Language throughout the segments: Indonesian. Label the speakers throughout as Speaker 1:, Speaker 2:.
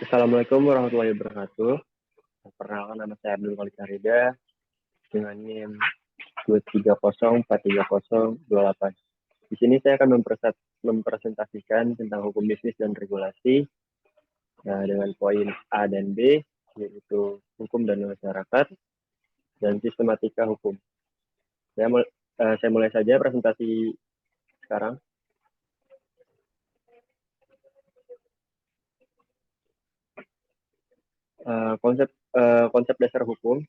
Speaker 1: Assalamualaikum warahmatullahi wabarakatuh. Perkenalkan, nama saya Abdul Malik Arida dengan NIM 230430028. Di sini saya akan mempresentasikan tentang hukum bisnis dan regulasi dengan poin A dan B, yaitu hukum dan masyarakat dan sistematika hukum. Saya mulai saja presentasi sekarang. Konsep dasar hukum,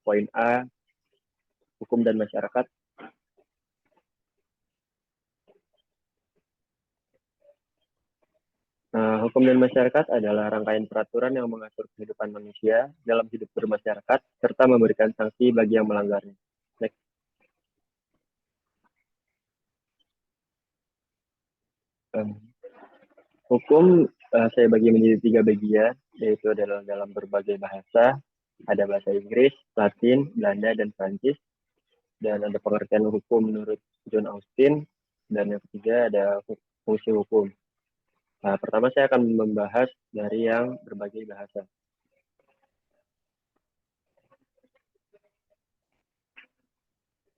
Speaker 1: poin A, hukum dan masyarakat. Hukum dan masyarakat adalah rangkaian peraturan yang mengatur kehidupan manusia dalam hidup bermasyarakat serta memberikan sanksi bagi yang melanggarnya. Next. Hukum saya bagi menjadi 3 bagian, yaitu adalah dalam berbagai bahasa. Ada bahasa Inggris, Latin, Belanda, dan Prancis. Dan ada pengertian hukum menurut John Austin. Dan yang ketiga ada fungsi hukum. Pertama saya akan membahas dari yang berbagai bahasa.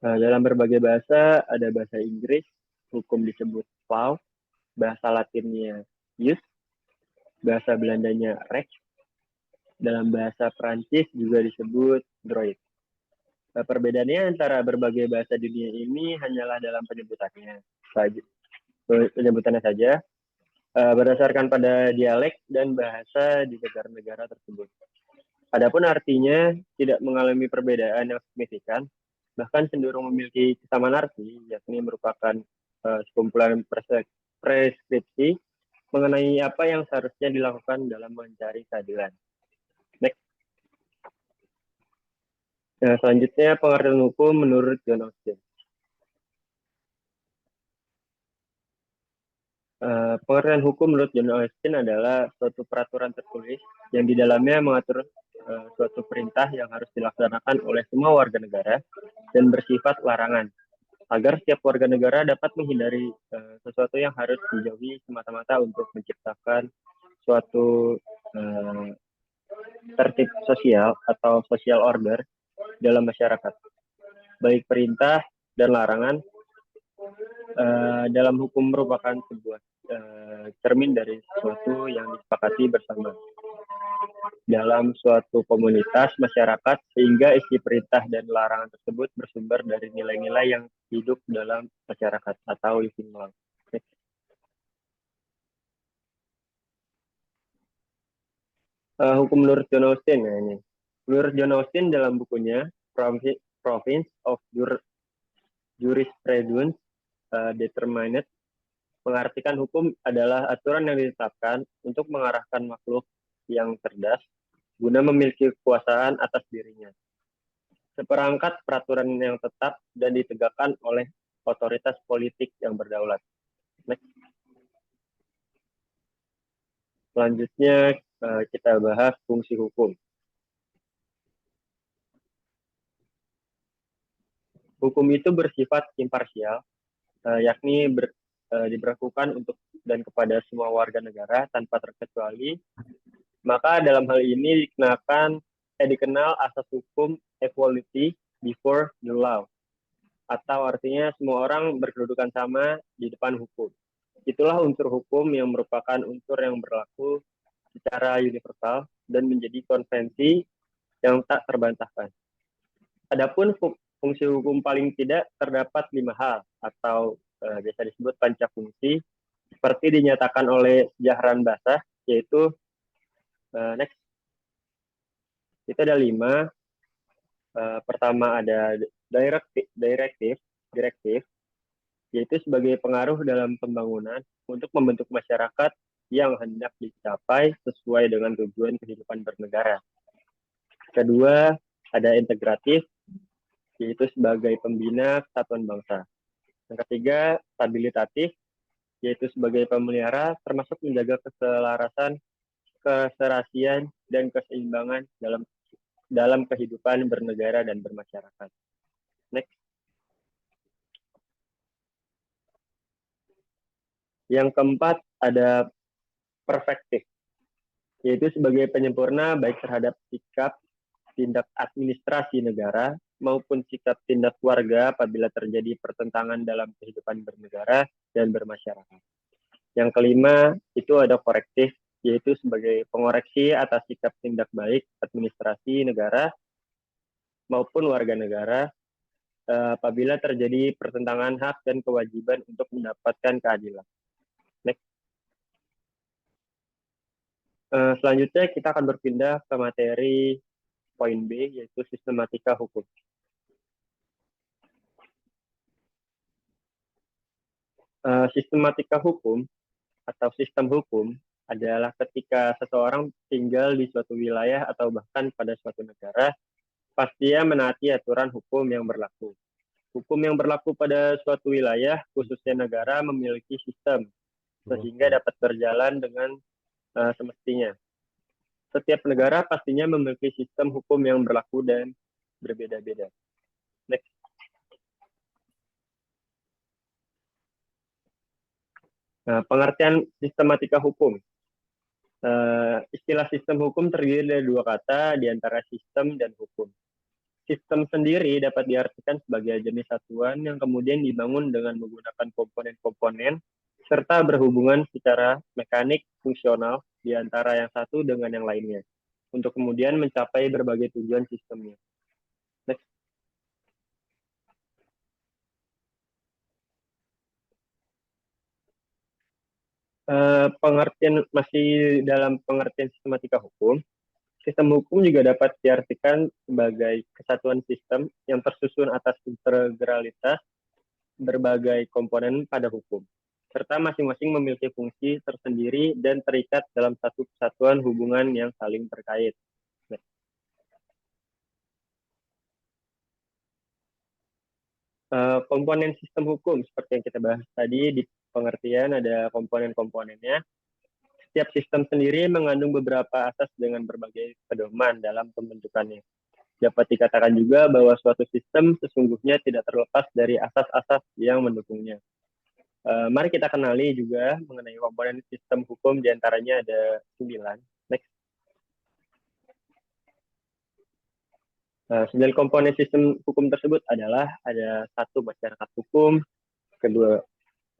Speaker 1: Dalam berbagai bahasa, ada bahasa Inggris, hukum disebut law, bahasa Latinnya jus, bahasa Belandanya recht, dalam bahasa Prancis juga disebut droit. Perbedaannya antara berbagai bahasa dunia ini hanyalah dalam penyebutannya saja, berdasarkan pada dialek dan bahasa di negara-negara tersebut. Adapun artinya tidak mengalami perbedaan yang signifikan, bahkan cenderung memiliki kesamaan arti, yakni merupakan sekumpulan preskripsi mengenai apa yang seharusnya dilakukan dalam mencari keadilan. Next. Selanjutnya pengertian hukum menurut John Austin. Pengertian hukum menurut John Austin adalah suatu peraturan tertulis yang di dalamnya mengatur suatu perintah yang harus dilaksanakan oleh semua warga negara dan bersifat larangan, agar setiap warga negara dapat menghindari sesuatu yang harus dijauhi semata-mata untuk menciptakan suatu tertib sosial atau social order dalam masyarakat. Baik perintah dan larangan dalam hukum merupakan sebuah cermin dari sesuatu yang disepakati bersama dalam suatu komunitas masyarakat, sehingga isi perintah dan larangan tersebut bersumber dari nilai-nilai yang hidup dalam masyarakat atau living law. Hukum menurut John Austin, ya ini. Menurut John Austin dalam bukunya Province of Jurisprudence Determined, mengartikan hukum adalah aturan yang ditetapkan untuk mengarahkan makhluk yang cerdas guna memiliki kekuasaan atas dirinya. Seperangkat peraturan yang tetap dan ditegakkan oleh otoritas politik yang berdaulat. Next. Selanjutnya kita bahas fungsi hukum. Hukum itu bersifat imparsial, yakni diberlakukan untuk dan kepada semua warga negara tanpa terkecuali. Maka dalam hal ini dikenal asas hukum equality before the law, atau artinya semua orang berkedudukan sama di depan hukum. Itulah unsur hukum yang merupakan unsur yang berlaku secara universal dan menjadi konvensi yang tak terbantahkan. Adapun fungsi hukum paling tidak terdapat 5 hal atau biasa disebut pancafungsi, seperti dinyatakan oleh Jahran Basah, yaitu next. Itu ada 5. Pertama ada direktif, yaitu sebagai pengaruh dalam pembangunan untuk membentuk masyarakat yang hendak dicapai sesuai dengan tujuan kehidupan bernegara. Kedua, ada integratif, yaitu sebagai pembina kesatuan bangsa. Yang ketiga, stabilitatif, yaitu sebagai pemelihara termasuk menjaga keselarasan, keserasian, dan keseimbangan dalam kehidupan bernegara dan bermasyarakat. Next. Yang keempat ada perspektif. yaitu sebagai penyempurna baik terhadap sikap tindak administrasi negara maupun sikap tindak warga apabila terjadi pertentangan dalam kehidupan bernegara dan bermasyarakat. Yang kelima, itu ada korektif, yaitu sebagai pengoreksi atas sikap tindak baik administrasi negara maupun warga negara apabila terjadi pertentangan hak dan kewajiban untuk mendapatkan keadilan. Next. Selanjutnya kita akan berpindah ke materi poin B, yaitu sistematika hukum. Sistematika hukum atau sistem hukum adalah ketika seseorang tinggal di suatu wilayah atau bahkan pada suatu negara, pasti menaati aturan hukum yang berlaku. Hukum yang berlaku pada suatu wilayah, khususnya negara, memiliki sistem sehingga dapat berjalan dengan semestinya. Setiap negara pastinya memiliki sistem hukum yang berlaku dan berbeda-beda. Next. Nah, pengertian sistematika hukum. Istilah sistem hukum terdiri dari dua kata, di antara sistem dan hukum. Sistem sendiri dapat diartikan sebagai jenis satuan yang kemudian dibangun dengan menggunakan komponen-komponen serta berhubungan secara mekanik fungsional di antara yang satu dengan yang lainnya, untuk kemudian mencapai berbagai tujuan sistemnya. Next. Masih dalam pengertian sistematika hukum, sistem hukum juga dapat diartikan sebagai kesatuan sistem yang tersusun atas integralitas berbagai komponen pada hukum, serta masing-masing memiliki fungsi tersendiri dan terikat dalam satu kesatuan hubungan yang saling terkait. Komponen sistem hukum, seperti yang kita bahas tadi, di pengertian ada komponen-komponennya. Setiap sistem sendiri mengandung beberapa asas dengan berbagai pedoman dalam pembentukannya. Dapat dikatakan juga bahwa suatu sistem sesungguhnya tidak terlepas dari asas-asas yang mendukungnya. Mari kita kenali juga mengenai komponen sistem hukum, diantaranya ada 9. Next. 9 komponen sistem hukum tersebut adalah ada 1, masyarakat hukum, 2,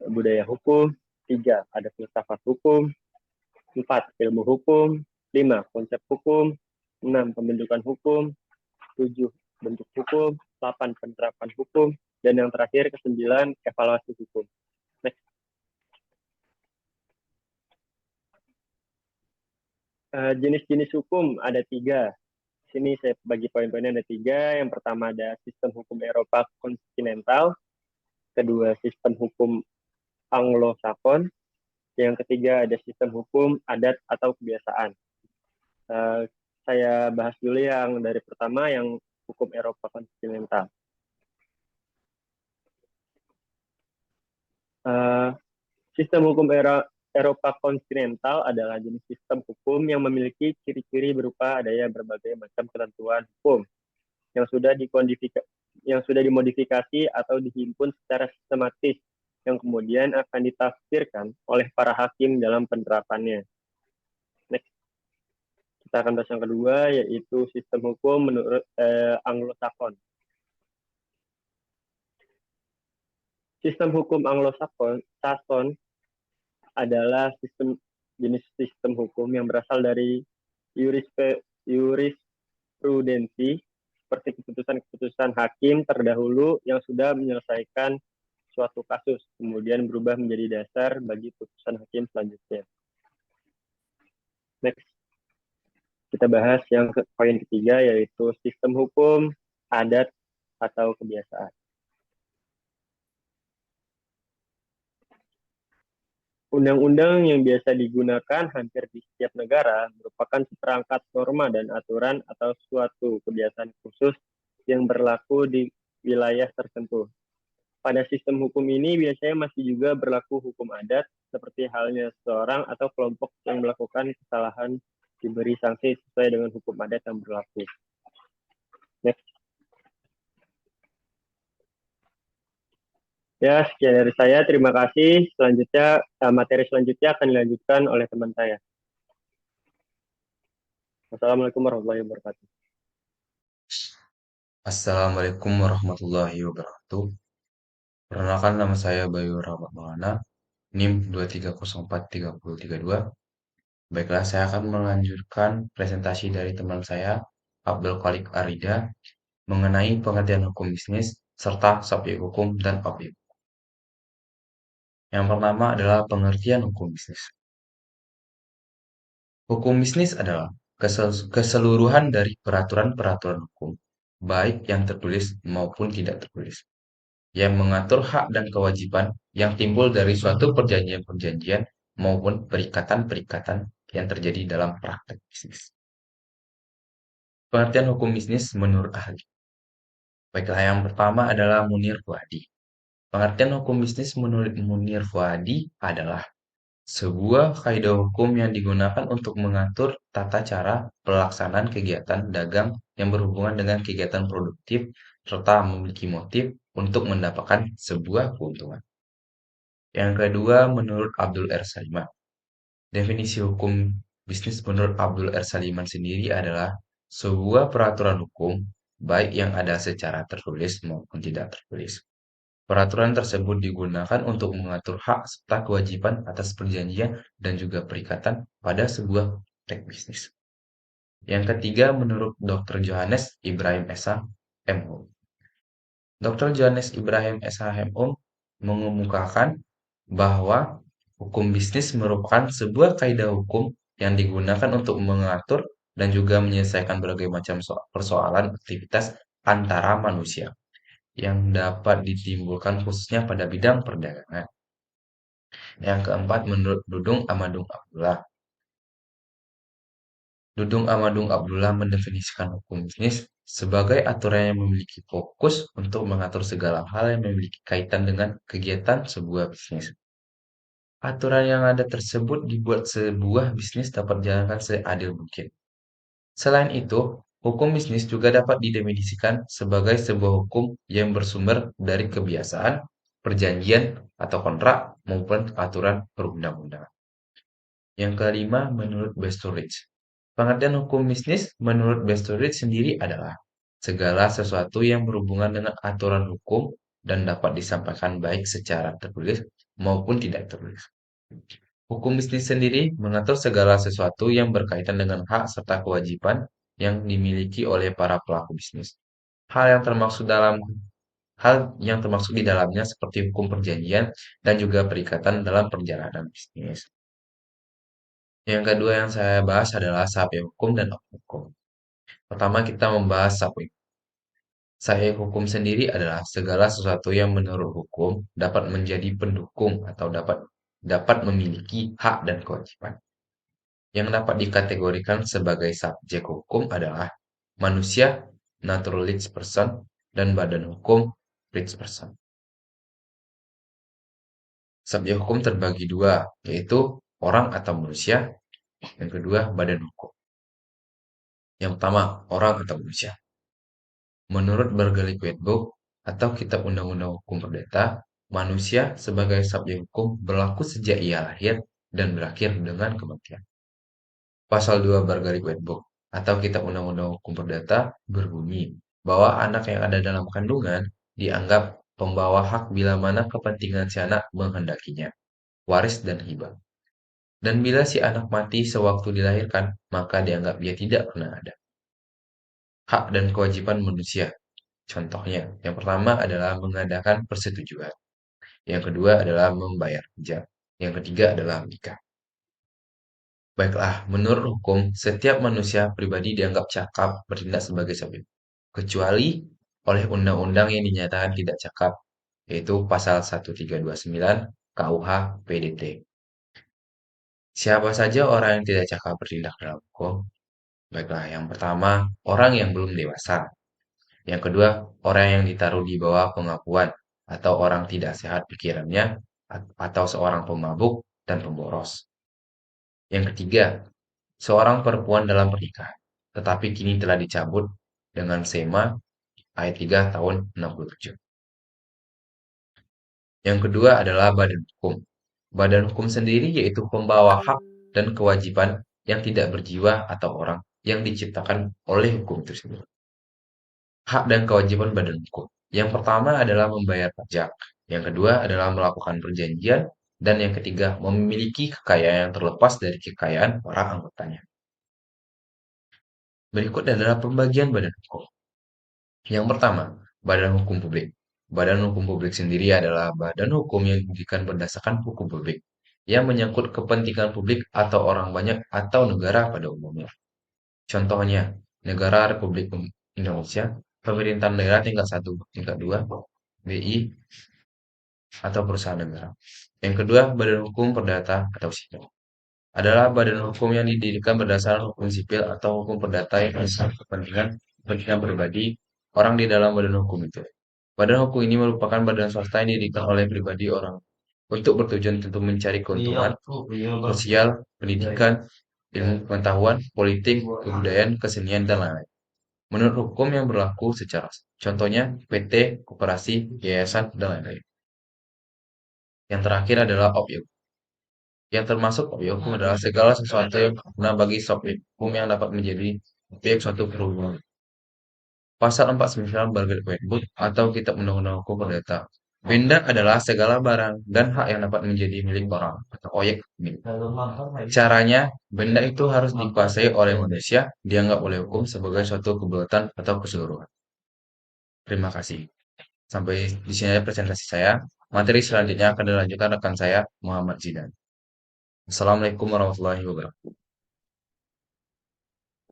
Speaker 1: budaya hukum, 3, ada filsafat hukum, 4, ilmu hukum, 5, konsep hukum, 6, pembentukan hukum, 7, bentuk hukum, 8, penerapan hukum, dan yang terakhir ke-9, evaluasi hukum. Next. Jenis-jenis hukum ada 3. Sini saya bagi poin-poinnya ada 3. Yang pertama ada sistem hukum Eropa kontinental, kedua sistem hukum Anglo-Sakson, yang ketiga ada sistem hukum adat atau kebiasaan. Saya bahas dulu yang dari pertama, yang hukum Eropa kontinental. Sistem hukum Eropa kontinental adalah jenis sistem hukum yang memiliki ciri-ciri berupa adanya berbagai macam ketentuan hukum yang sudah dimodifikasi atau dihimpun secara sistematis yang kemudian akan ditafsirkan oleh para hakim dalam penerapannya. Next. Kita akan bahas yang kedua, yaitu sistem hukum menurut Anglo-Sakson. Sistem hukum Anglo-Sakson adalah jenis sistem hukum yang berasal dari jurisprudensi, seperti keputusan-keputusan hakim terdahulu yang sudah menyelesaikan suatu kasus, kemudian berubah menjadi dasar bagi putusan hakim selanjutnya. Next. Kita bahas yang poin ketiga, yaitu sistem hukum adat atau kebiasaan. Undang-undang yang biasa digunakan hampir di setiap negara merupakan seperangkat norma dan aturan atau suatu kebiasaan khusus yang berlaku di wilayah tertentu. Pada sistem hukum ini biasanya masih juga berlaku hukum adat, seperti halnya seseorang atau kelompok yang melakukan kesalahan diberi sanksi sesuai dengan hukum adat yang berlaku. Next. Ya, sekian dari saya. Terima kasih. Selanjutnya, materi selanjutnya akan dilanjutkan oleh teman saya. Wassalamualaikum warahmatullahi wabarakatuh.
Speaker 2: Assalamualaikum warahmatullahi wabarakatuh. Perkenalkan nama saya Bayu Rahmat Maulana, NIM 2304332. Baiklah, saya akan melanjutkan presentasi dari teman saya, Abdul Khalik Arida, mengenai pengertian hukum bisnis serta subjek hukum dan objek. Yang pertama adalah pengertian hukum bisnis. Hukum bisnis adalah keseluruhan dari peraturan-peraturan hukum, baik yang tertulis maupun tidak tertulis, yang mengatur hak dan kewajiban yang timbul dari suatu perjanjian-perjanjian maupun perikatan-perikatan yang terjadi dalam praktek bisnis. Pengertian hukum bisnis menurut ahli. Baiklah, yang pertama adalah Munir Fuadi. Pengertian hukum bisnis menurut Munir Fuadi adalah sebuah kaidah hukum yang digunakan untuk mengatur tata cara pelaksanaan kegiatan dagang yang berhubungan dengan kegiatan produktif serta memiliki motif untuk mendapatkan sebuah keuntungan. Yang kedua, menurut Abdul R. Saliman. Definisi hukum bisnis menurut Abdul R. Saliman sendiri adalah sebuah peraturan hukum, baik yang ada secara tertulis maupun tidak tertulis. Peraturan tersebut digunakan untuk mengatur hak serta kewajiban atas perjanjian dan juga perikatan pada sebuah praktek bisnis. Yang ketiga, menurut Dr. Johannes Ibrahim Esa, MO. Dr. Johannes Ibrahim SHMO mengemukakan bahwa hukum bisnis merupakan sebuah kaidah hukum yang digunakan untuk mengatur dan juga menyelesaikan berbagai macam persoalan aktivitas antara manusia yang dapat ditimbulkan khususnya pada bidang perdagangan. Yang keempat, menurut Dudung Amadung Abdullah. Dudung Amadung Abdullah mendefinisikan hukum bisnis sebagai aturan yang memiliki fokus untuk mengatur segala hal yang memiliki kaitan dengan kegiatan sebuah bisnis. Aturan yang ada tersebut dibuat sebuah bisnis dapat dijalankan seadil mungkin. Selain itu, hukum bisnis juga dapat didefinisikan sebagai sebuah hukum yang bersumber dari kebiasaan, perjanjian, atau kontrak maupun aturan perundang-undangan. Yang kelima, menurut Bestorich. Pengertian hukum bisnis menurut Bestorich sendiri adalah segala sesuatu yang berhubungan dengan aturan hukum dan dapat disampaikan baik secara tertulis maupun tidak tertulis. Hukum bisnis sendiri mengatur segala sesuatu yang berkaitan dengan hak serta kewajiban yang dimiliki oleh para pelaku bisnis. Hal yang termaksud dalam hal yang termasuk di dalamnya seperti hukum perjanjian dan juga perikatan dalam perjalanan bisnis. Yang kedua yang saya bahas adalah subjek hukum dan objek hukum. Pertama kita membahas subjek. Subjek hukum sendiri adalah segala sesuatu yang menurut hukum dapat menjadi pendukung atau dapat memiliki hak dan kewajiban. Yang dapat dikategorikan sebagai subjek hukum adalah manusia, naturalized person, dan badan hukum, legal person. Subjek hukum terbagi dua, yaitu orang atau manusia. Yang kedua, badan hukum. Yang pertama, orang atau manusia. Menurut Bergelic Book atau Kitab Undang-Undang Hukum Perdata, manusia sebagai subjek hukum berlaku sejak ia lahir dan berakhir dengan kematian. Pasal 2 Bergelic Book atau Kitab Undang-Undang Hukum Perdata berbunyi bahwa anak yang ada dalam kandungan dianggap pembawa hak bila mana kepentingan si anak menghendakinya, waris dan hibah. Dan bila si anak mati sewaktu dilahirkan, maka dianggap dia tidak pernah ada. Hak dan kewajiban manusia. Contohnya, yang pertama adalah mengadakan persetujuan. Yang kedua adalah membayar pajak. Yang ketiga adalah menikah. Baiklah, menurut hukum, setiap manusia pribadi dianggap cakap bertindak sebagai subjek, kecuali oleh undang-undang yang dinyatakan tidak cakap, yaitu pasal 1329 KUH PDT. Siapa saja orang yang tidak cakap bertindak dalam hukum? Baiklah, yang pertama, orang yang belum dewasa. Yang kedua, orang yang ditaruh di bawah pengakuan atau orang tidak sehat pikirannya atau seorang pemabuk dan pemboros. Yang ketiga, seorang perempuan dalam pernikahan, tetapi kini telah dicabut dengan SEMA ayat 3 tahun 67. Yang kedua adalah badan hukum. Badan hukum sendiri yaitu pembawa hak dan kewajiban yang tidak berjiwa atau orang yang diciptakan oleh hukum tersebut. Hak dan kewajiban badan hukum. Yang pertama adalah membayar pajak, yang kedua adalah melakukan perjanjian, dan yang ketiga memiliki kekayaan yang terlepas dari kekayaan para anggotanya. Berikut adalah pembagian badan hukum. Yang pertama, badan hukum publik. Badan hukum publik sendiri adalah badan hukum yang didirikan berdasarkan hukum publik, yang menyangkut kepentingan publik atau orang banyak atau negara pada umumnya. Contohnya, Negara Republik Indonesia, pemerintahan daerah tingkat 1, tingkat 2, BI, atau perusahaan negara. Yang kedua, badan hukum perdata atau sipil. Adalah badan hukum yang didirikan berdasarkan hukum sipil atau hukum perdata yang menyangkut kepentingan pribadi orang di dalam badan hukum itu. Badan hukum ini merupakan badan swasta yang didirikan oleh pribadi orang untuk bertujuan untuk mencari keuntungan sosial, pendidikan, ilmu pengetahuan, politik, kebudayaan, kesenian, dan lain-lain. Menurut hukum yang berlaku secara contohnya PT, koperasi, yayasan, dan lain-lain. Yang terakhir adalah objek. Yang termasuk objek hukum adalah segala sesuatu yang berguna bagi subjek hukum yang dapat menjadi objek suatu perhubungan. Pasal 49 Bargaining Code atau Kitab Undang-Undang Hukum Perdata. Benda adalah segala barang dan hak yang dapat menjadi milik orang atau objek milik. Caranya, benda itu harus dikuasai oleh manusia, dianggap oleh hukum sebagai suatu kebutuhan atau keseluruhan. Terima kasih. Sampai di sini presentasi saya. Materi selanjutnya akan dilanjutkan rekan saya, Muhammad Zidan. Assalamualaikum warahmatullahi wabarakatuh.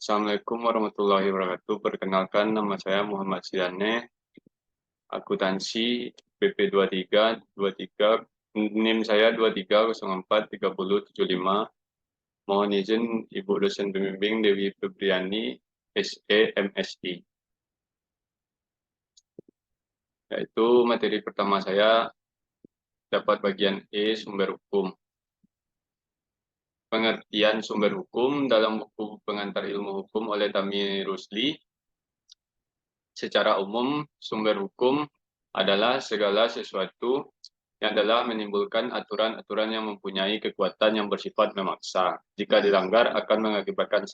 Speaker 3: Assalamualaikum warahmatullahi wabarakatuh. Perkenalkan, nama saya Muhammad Sidane, akuntansi BP23, NIM saya 23043075. Mohon izin Ibu dosen pembimbing Dewi Febriani, SE MSI. Yaitu materi pertama saya dapat bagian E, sumber hukum. Pengertian sumber hukum dalam buku Pengantar Ilmu Hukum oleh Tami Rusli. Secara umum, sumber hukum adalah segala sesuatu yang adalah menimbulkan aturan-aturan yang mempunyai kekuatan yang bersifat memaksa. Jika dilanggar akan mengakibatkan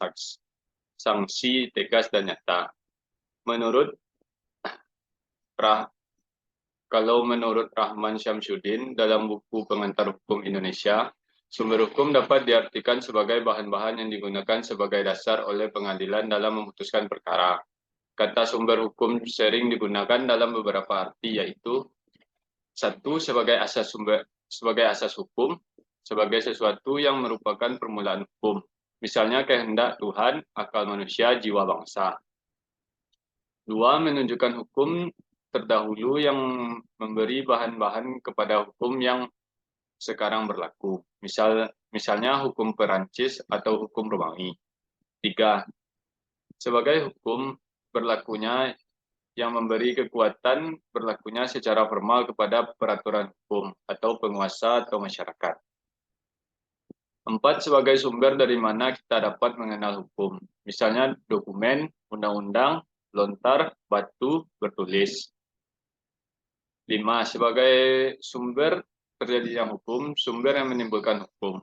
Speaker 3: sanksi tegas dan nyata. Kalau menurut Rahman Syamsuddin dalam buku Pengantar Hukum Indonesia, sumber hukum dapat diartikan sebagai bahan-bahan yang digunakan sebagai dasar oleh pengadilan dalam memutuskan perkara. Kata sumber hukum sering digunakan dalam beberapa arti, yaitu satu, sebagai asas hukum, sebagai sesuatu yang merupakan permulaan hukum. Misalnya kehendak Tuhan, akal manusia, jiwa bangsa. Dua, menunjukkan hukum terdahulu yang memberi bahan-bahan kepada hukum yang sekarang berlaku. Misalnya hukum Perancis atau hukum Romawi. Tiga, sebagai hukum berlakunya yang memberi kekuatan berlakunya secara formal kepada peraturan hukum atau penguasa atau masyarakat. Empat, sebagai sumber dari mana kita dapat mengenal hukum. Misalnya dokumen, undang-undang, lontar, batu, bertulis. Lima, sebagai sumber terjadinya hukum, sumber yang menimbulkan hukum.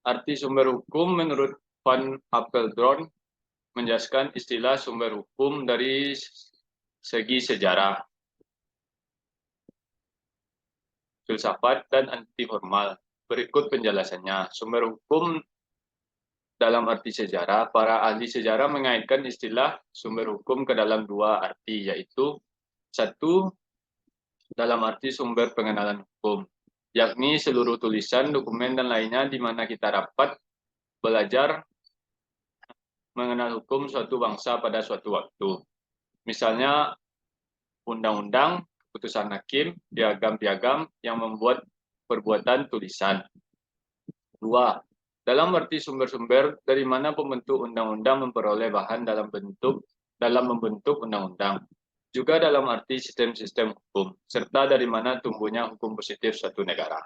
Speaker 3: Arti sumber hukum menurut Van Apeldoorn menjelaskan istilah sumber hukum dari segi sejarah, filsafat, dan anti formal. Berikut penjelasannya. Sumber hukum dalam arti sejarah, para ahli sejarah mengaitkan istilah sumber hukum ke dalam dua arti, yaitu satu, dalam arti sumber pengenalan hukum, yakni seluruh tulisan, dokumen, dan lainnya di mana kita dapat belajar mengenal hukum suatu bangsa pada suatu waktu. Misalnya undang-undang, keputusan hakim, piagam-piagam yang membuat perbuatan tulisan. Dua, dalam arti sumber-sumber dari mana pembentuk undang-undang memperoleh bahan dalam membentuk undang-undang. Juga dalam arti sistem-sistem hukum, serta dari mana tumbuhnya hukum positif suatu negara.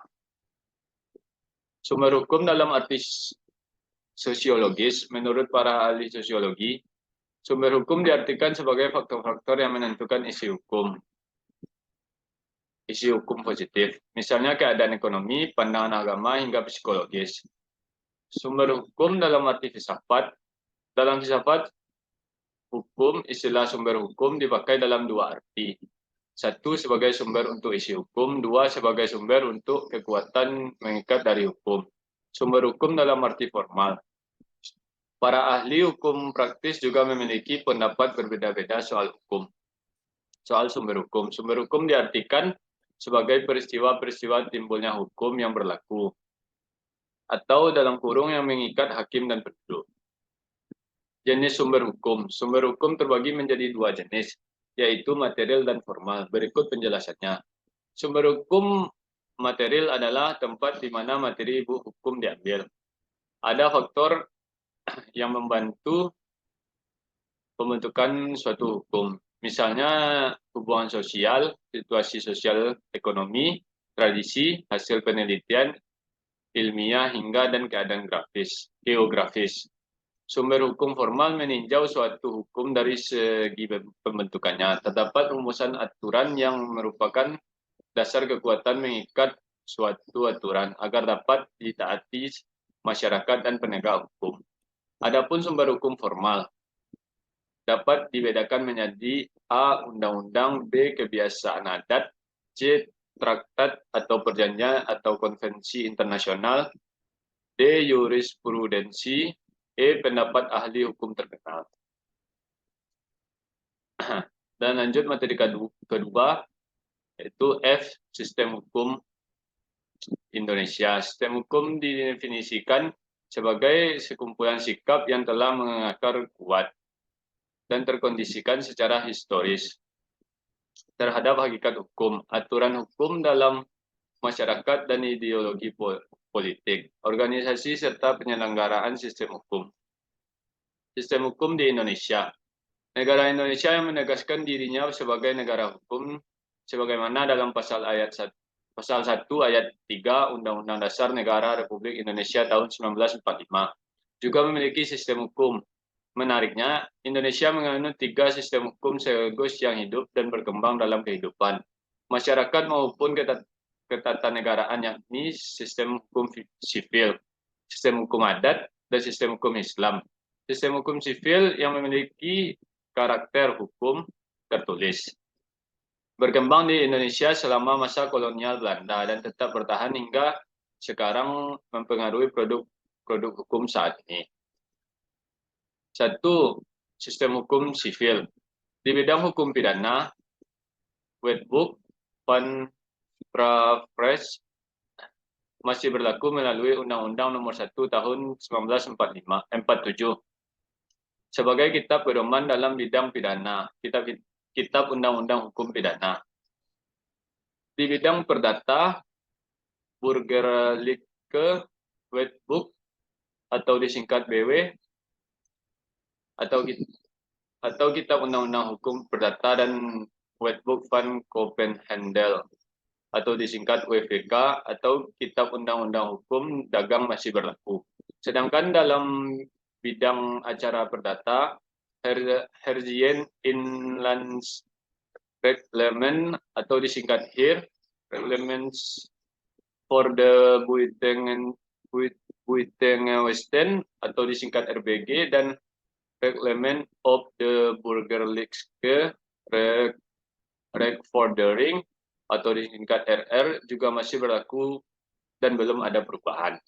Speaker 3: Sumber hukum dalam arti sosiologis, menurut para ahli sosiologi, sumber hukum diartikan sebagai faktor-faktor yang menentukan isi hukum positif. Misalnya keadaan ekonomi, pandangan agama, hingga psikologis. Sumber hukum dalam arti filsafat. Dalam filsafat hukum, istilah sumber hukum dipakai dalam dua arti. Satu, sebagai sumber untuk isi hukum. Dua, sebagai sumber untuk kekuatan mengikat dari hukum. Sumber hukum dalam arti formal. Para ahli hukum praktis juga memiliki pendapat berbeda-beda soal hukum. Soal sumber hukum. Sumber hukum diartikan sebagai peristiwa-peristiwa timbulnya hukum yang berlaku, atau dalam kurung yang mengikat hakim dan penduduk. Jenis sumber hukum. Sumber hukum terbagi menjadi dua jenis, yaitu material dan formal. Berikut penjelasannya. Sumber hukum material adalah tempat di mana materi hukum diambil. Ada faktor yang membantu pembentukan suatu hukum. Misalnya hubungan sosial, situasi sosial ekonomi, tradisi, hasil penelitian ilmiah hingga dan keadaan geografis. Sumber hukum formal meninjau suatu hukum dari segi pembentukannya. Terdapat rumusan aturan yang merupakan dasar kekuatan mengikat suatu aturan agar dapat ditaati masyarakat dan penegak hukum. Adapun sumber hukum formal dapat dibedakan menjadi A. Undang-undang, B. Kebiasaan adat, C. Traktat atau perjanjian atau konvensi internasional, D. Jurisprudensi, E. Pendapat ahli hukum terkenal. Dan lanjut materi kedua, yaitu F. Sistem hukum Indonesia. Sistem hukum didefinisikan sebagai sekumpulan sikap yang telah mengakar kuat dan terkondisikan secara historis terhadap hakikat hukum, aturan hukum dalam masyarakat dan ideologi politik, organisasi serta penyelenggaraan sistem hukum. Sistem hukum di Indonesia. Negara Indonesia yang menegaskan dirinya sebagai negara hukum sebagaimana dalam pasal 1 ayat 3 Undang-Undang Dasar Negara Republik Indonesia tahun 1945 juga memiliki sistem hukum. Menariknya, Indonesia menganut 3 sistem hukum sekaligus yang hidup dan berkembang dalam kehidupan masyarakat maupun ketatanegaraan, yakni sistem hukum sipil, sistem hukum adat, dan sistem hukum Islam. Sistem hukum sipil yang memiliki karakter hukum tertulis. Berkembang di Indonesia selama masa kolonial Belanda dan tetap bertahan hingga sekarang mempengaruhi produk hukum saat ini. 1. Sistem hukum sipil. Di bidang hukum pidana, Wetboek van Praffres masih berlaku melalui Undang-Undang Nomor 1 Tahun 1947 sebagai kitab pedoman dalam bidang pidana, kitab Undang-Undang Hukum Pidana. Di bidang perdata, Burgerlijke Wetboek atau disingkat BW atau kitab Undang-Undang Hukum Perdata dan Wetboek van Koophandel atau disingkat WVK atau kitab Undang-Undang Hukum Dagang masih berlaku. Sedangkan dalam bidang acara perdata, Herziens Inlands Reglement atau disingkat HIR, Reglements for the Buitengewesten atau disingkat RBG, dan Reglement of the Burgerlijke Rechtvordering atau disingkat RR juga masih berlaku dan belum ada perubahan.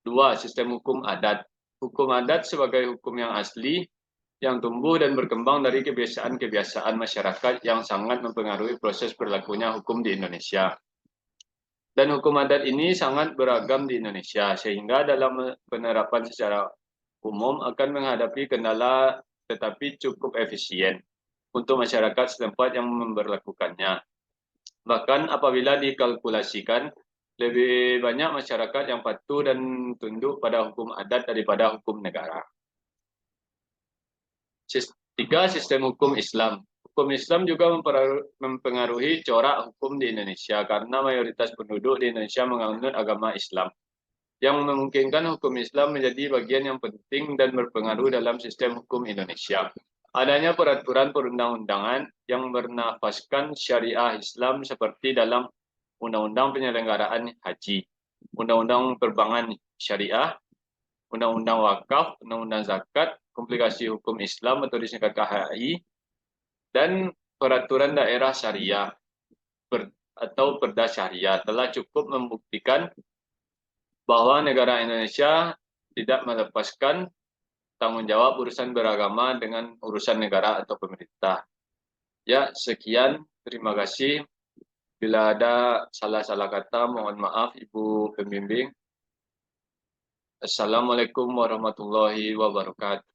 Speaker 3: 2. Sistem hukum adat. Hukum adat sebagai hukum yang asli yang tumbuh dan berkembang dari kebiasaan-kebiasaan masyarakat yang sangat mempengaruhi proses berlakunya hukum di Indonesia. Dan hukum adat ini sangat beragam di Indonesia, sehingga dalam penerapan secara umum akan menghadapi kendala tetapi cukup efisien untuk masyarakat setempat yang memberlakukannya. Bahkan apabila dikalkulasikan, lebih banyak masyarakat yang patuh dan tunduk pada hukum adat daripada hukum negara. 3. Sistem hukum Islam. Hukum Islam juga mempengaruhi corak hukum di Indonesia karena mayoritas penduduk di Indonesia menganut agama Islam, yang memungkinkan hukum Islam menjadi bagian yang penting dan berpengaruh dalam sistem hukum Indonesia. Adanya peraturan perundang-undangan yang bernafaskan syariah Islam seperti dalam Undang-Undang Penyelenggaraan Haji Undang-Undang Perbankan Syariah, Undang-Undang Wakaf, Undang-Undang Zakat, Komplikasi Hukum Islam atau disingkat KHI, dan Peraturan Daerah Syariah atau Perda Syariah telah cukup membuktikan bahwa negara Indonesia tidak melepaskan tanggung jawab urusan beragama dengan urusan negara atau pemerintah. Ya, sekian. Terima kasih. Bila ada salah-salah kata, mohon maaf Ibu Pembimbing. Assalamualaikum warahmatullahi wabarakatuh.